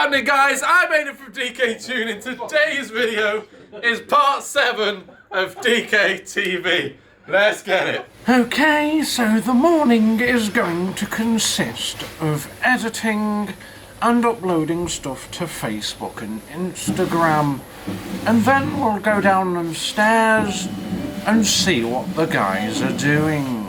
happening, guys? I made it from DKTUNING. Today's video is part 7 of DKTV. Let's get it. Okay, so the morning is going to consist of editing and uploading stuff to Facebook and Instagram, and then we'll go downstairs and see what the guys are doing.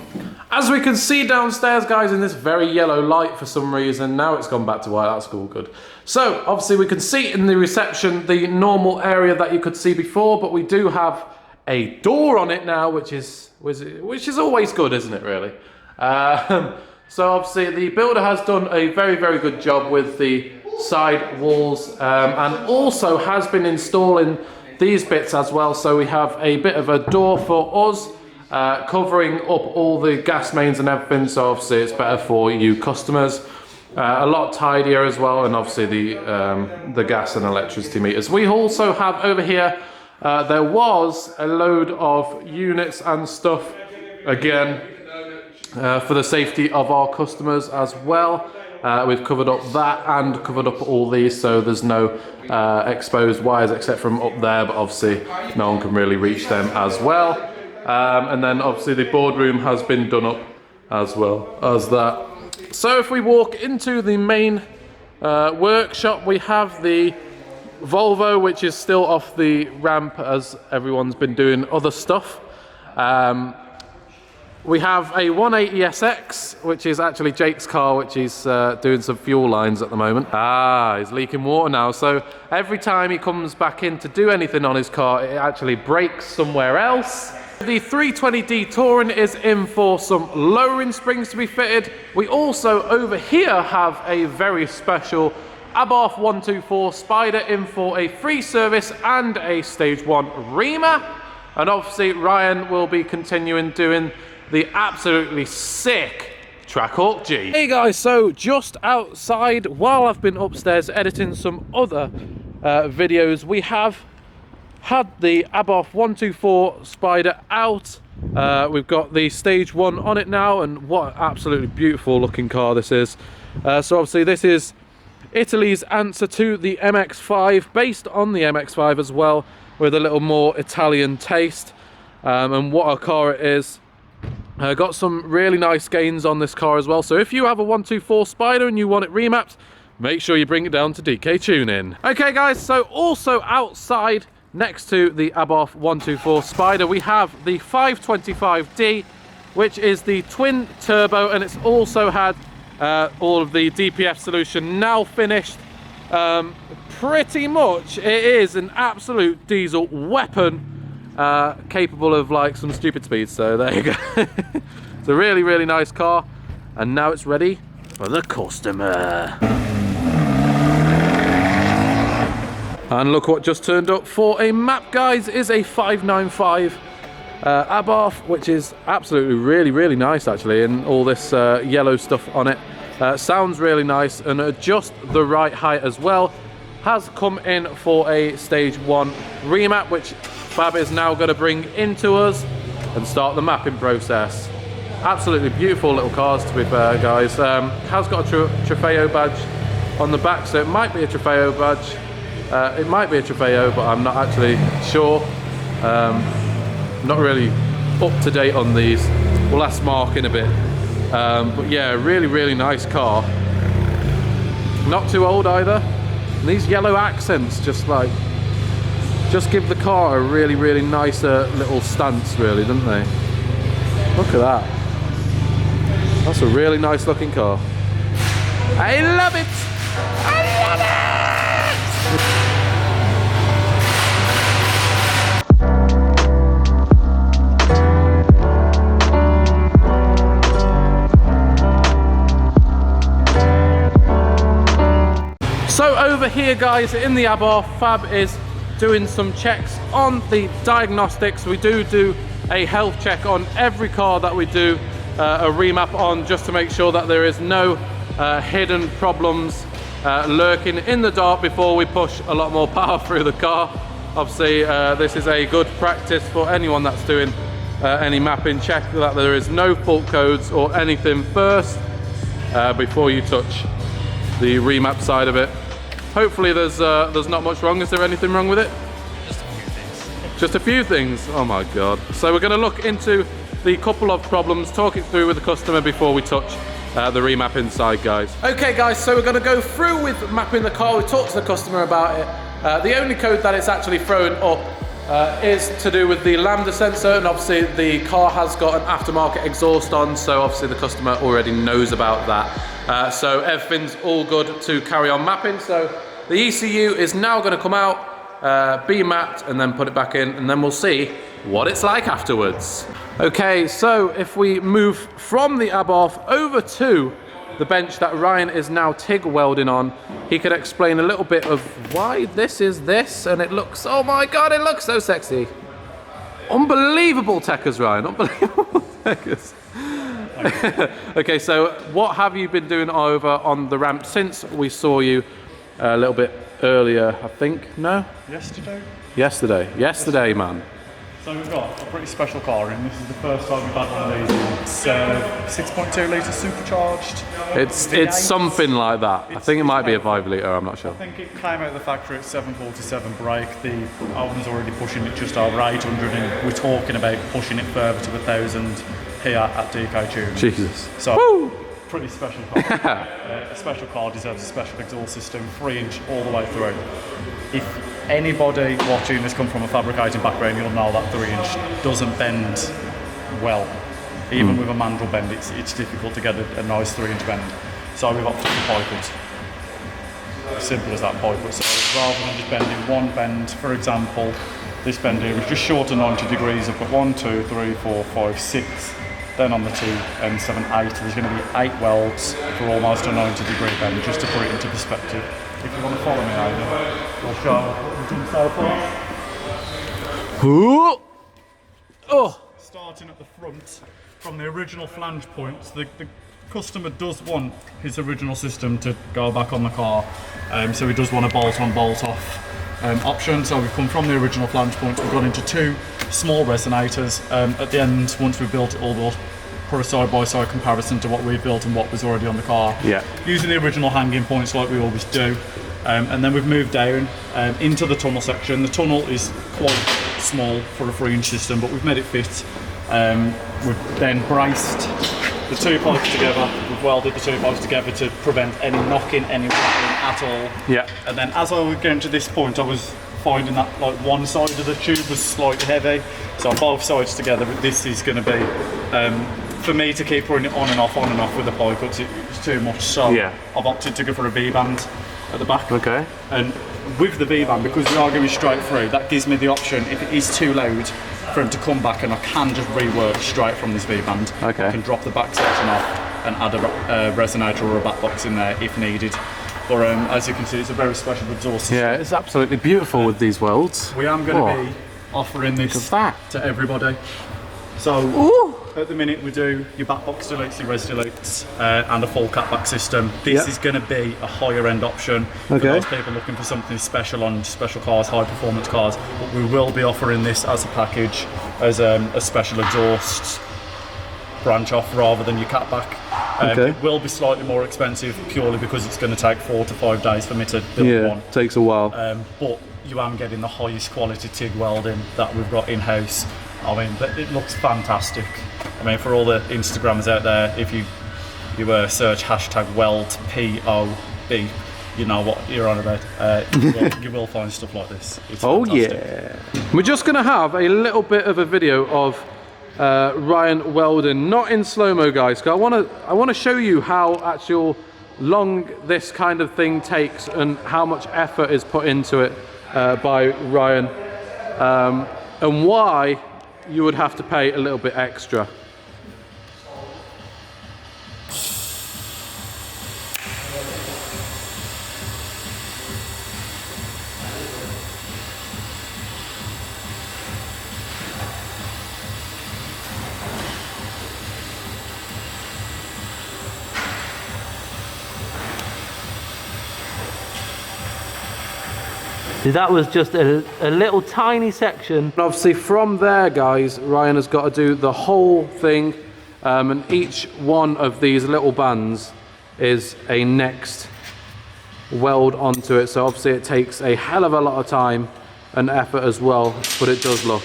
As we can see downstairs, guys, in this very yellow light for some reason, now it's gone back to white. That's all good. So obviously we can see in the reception the normal area that you could see before, but we do have a door on it now, which is always good, isn't it, really? So obviously the builder has done a very, very good job with the side walls, and also has been installing these bits as well. So we have a bit of a door for us, covering up all the gas mains and everything, so obviously it's better for you customers. A lot tidier as well, and obviously the gas and electricity meters. We also have over here, there was a load of units and stuff, again, for the safety of our customers as well. We've covered up that and covered up all these, so there's no exposed wires except from up there, but obviously no one can really reach them as well. And then obviously the boardroom has been done up as well as that. So if we walk into the main workshop, we have the Volvo, which is still off the ramp as everyone's been doing other stuff. We have a 180SX, which is actually Jake's car, which he's doing some fuel lines at the moment. He's leaking water now, so every time he comes back in to do anything on his car, it actually breaks somewhere else. The 320D Touring is in for some lowering springs to be fitted. We also over here have a very special Abarth 124 Spider in for a free service and a stage 1 remap. And obviously Ryan will be continuing doing the absolutely sick Trackhawk Jeep. Hey guys, so just outside, while I've been upstairs editing some other videos, we have had the Abarth 124 Spider out. We've got the stage 1 on it now, and what an absolutely beautiful looking car this is. So obviously this is Italy's answer to the MX-5, based on the MX-5 as well, with a little more Italian taste. And what a car it is. Got some really nice gains on this car as well. So if you have a 124 Spider and you want it remapped, make sure you bring it down to DKTUNING. Okay guys, so also outside next to the Abarth 124 Spider, we have the 525D, which is the twin turbo, and it's also had all of the DPF solution now finished. Pretty much it is an absolute diesel weapon, capable of like some stupid speeds, so there you go. It's a really, really nice car, and now it's ready for the customer. And look what just turned up for a map, guys. Is a 595 Abarth, which is absolutely really, really nice actually, and all this yellow stuff on it. Sounds really nice and at just the right height as well. Has come in for a stage 1 remap, which Fab is now going to bring into us and start the mapping process. Absolutely beautiful little cars, to be fair, guys. Has got a Trofeo badge on the back, so it might be a Trofeo badge. It might be a Trofeo, but I'm not actually sure. Not really up to date on these. We'll ask Mark in a bit. But yeah, really, really nice car. Not too old either. And these yellow accents just give the car a really, really nice little stance, really, don't they? Look at that. That's a really nice looking car. I love it! I love it! So over here, guys, in the Abarth, Fab is doing some checks on the diagnostics. We do a health check on every car that we do a remap on, just to make sure that there is no hidden problems lurking in the dark before we push a lot more power through the car. Obviously this is a good practice for anyone that's doing any mapping. Check that there is no fault codes or anything first before you touch the remap side of it. Hopefully there's not much wrong. Is there anything wrong with it? Just a few things. Just a few things. Oh my god. So we're going to look into the couple of problems, talk it through with the customer before we touch the remap inside, guys. Okay guys, so we're going to go through with mapping the car. We talked to the customer about it. The only code that it's actually thrown up is to do with the lambda sensor, and obviously the car has got an aftermarket exhaust on, so obviously the customer already knows about that. So everything's all good to carry on mapping. So the ECU is now going to come out, be mapped, and then put it back in, and then we'll see what it's like afterwards. Okay, so if we move from the Abarth over to the bench that Ryan is now TIG welding on, he could explain a little bit of why this is this, and it looks, oh my god, it looks so sexy. Unbelievable techers, Ryan, unbelievable techers. Okay, so what have you been doing over on the ramp since we saw you a little bit earlier, I think? No? Yesterday, man. So we've got a pretty special car in. This is the first time we've had one of these. It's 6.2 litre supercharged. It's something like that. I think it might be a 5 litre, I'm not sure. I think it came out of the factory at 747 brake. The oven's already pushing it just over 800, and we're talking about pushing it further to 1,000 here at DKTUNING. Jesus. So, woo! Pretty special car. A special car deserves a special exhaust system, 3-inch all the way through. If anybody watching has come from a fabricating background, you'll know that 3-inch doesn't bend well. Even with a mandrel bend, it's difficult to get a nice 3-inch bend. So we've opted for pie cuts. As simple as that, pie cut. So rather than just bending one bend, for example, this bend here is just short of 90 degrees. I've got 1, 2, 3, 4, 5, 6. Then on the 2 and 7, 8, there's going to be 8 welds for almost a 90 degree bend, just to put it into perspective. If you want to follow me over, I'll show what we've done so far. Ooh. Oh. Starting at the front, from the original flange points, the customer does want his original system to go back on the car, so he does want a bolt-on, bolt-off option. So we've come from the original flange points, we've gone into 2 small resonators. At the end, once we've built it all, we'll put a side-by-side comparison to what we built and what was already on the car. Yeah. Using the original hanging points like we always do. And then we've moved down into the tunnel section. The tunnel is quite small for a 3-inch system, but we've made it fit. We've then braced the 2 pipes together. We've welded the 2 pipes together to prevent any knocking, any rattling at all. Yeah. And then as I was getting to this point, I was finding that like one side of the tube was slightly heavy, so both sides together. This is going to be for me to keep putting it on and off with the pie cuts. It's too much, so I've opted to go for a V-band at the back. Okay. And with the V-band, because we are going straight through, that gives me the option, if it is too loud, for him to come back, and I can just rework straight from this V-band. Okay. I can drop the back section off and add a resonator or a back box in there if needed. But as you can see, it's a very special exhaust system. Yeah, it's absolutely beautiful with these welds. We am going to be offering this to everybody. So at the minute we do your back box deletes, your res deletes, and a full catback system. This is going to be a higher end option for those people looking for something special on special cars, high performance cars. But we will be offering this as a package, as a special exhaust branch off rather than your catback. It will be slightly more expensive purely because it's going to take 4 to 5 days for me to build one. Takes a while. But you am getting the highest quality TIG welding that we've got in-house. I mean, it looks fantastic. I mean, for all the Instagrammers out there, if you search #WeldPOB, you know what you're on about. You will find stuff like this. It's fantastic. We're just going to have a little bit of a video of Ryan welding, not in slow-mo, guys, because I want to show you how long this kind of thing takes and how much effort is put into it by Ryan, and why you would have to pay a little bit extra. That was just a little tiny section. And obviously from there, guys, Ryan has got to do the whole thing, and each one of these little bands is a next weld onto it. So obviously it takes a hell of a lot of time and effort as well, but it does look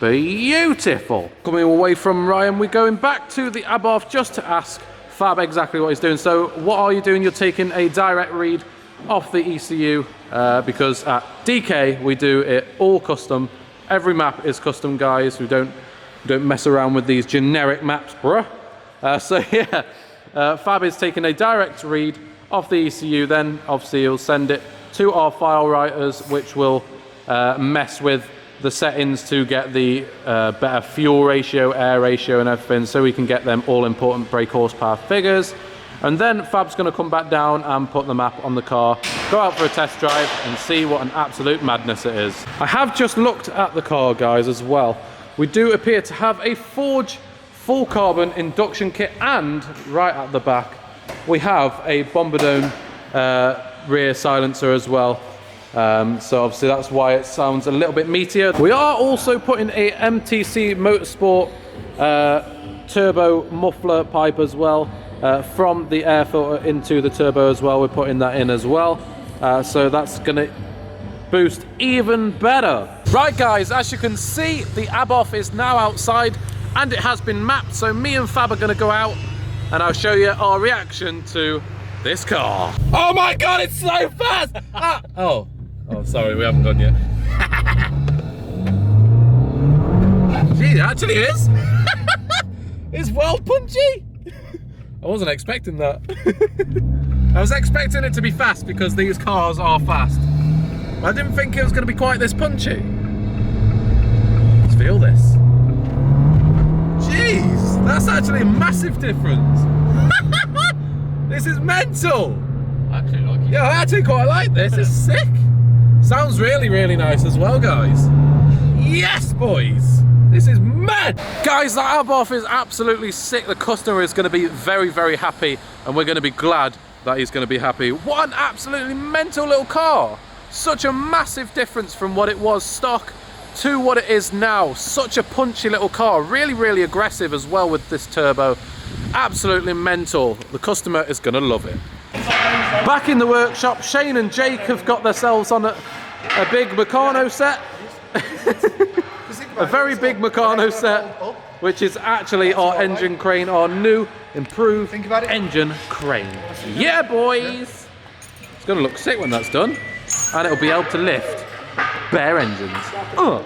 beautiful. Coming away from Ryan, we're going back to the Abarth just to ask Fab exactly what he's doing. So what are you doing? You're taking a direct read off the ECU because at DK we do it all custom. Every map is custom, guys. We don't mess around with these generic maps, bruh. So yeah, Fab is taking a direct read off the ECU, then obviously he'll send it to our file writers, which will mess with the settings to get the better fuel ratio, air ratio and everything, so we can get them all important brake horsepower figures. And then Fab's going to come back down and put the map on the car, go out for a test drive and see what an absolute madness it is. I have just looked at the car, guys, as well. We do appear to have a Forge full carbon induction kit, and right at the back we have a Bombardone rear silencer as well. So obviously that's why it sounds a little bit meatier. We are also putting a MTC Motorsport turbo muffler pipe as well, from the air filter into the turbo as well. We're putting that in as well, so that's gonna boost even better. Right guys, as you can see, the Abarth is now outside and it has been mapped, so me and Fab are gonna go out and I'll show you our reaction to this car. Oh my god, it's so fast! Ah. Oh, sorry, we haven't gone yet. Gee, it actually is. It's well punchy. I wasn't expecting that. I was expecting it to be fast because these cars are fast. I didn't think it was going to be quite this punchy. Let's feel this. Jeez, that's actually a massive difference. This is mental. I actually like it. Yeah, I actually quite like this. It's sick. Sounds really, really nice as well, guys. Yes, boys. This is mad! Guys, that Abarth is absolutely sick. The customer is going to be very, very happy, and we're going to be glad that he's going to be happy. What an absolutely mental little car! Such a massive difference from what it was stock to what it is now. Such a punchy little car. Really, really aggressive as well with this turbo. Absolutely mental. The customer is going to love it. Back in the workshop, Shane and Jake have got themselves on a big Meccano set. A very big Meccano set, which is actually our engine crane, our new improved engine crane. Yeah, boys! It's gonna look sick when that's done, and it'll be able to lift bare engines. Oh!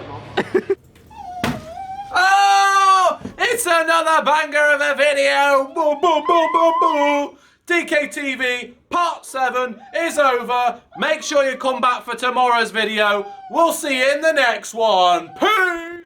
Oh! It's another banger of a video! Boom, boom, boom, boom, boom! DKTV Part 7 is over. Make sure you come back for tomorrow's video. We'll see you in the next one. Peace!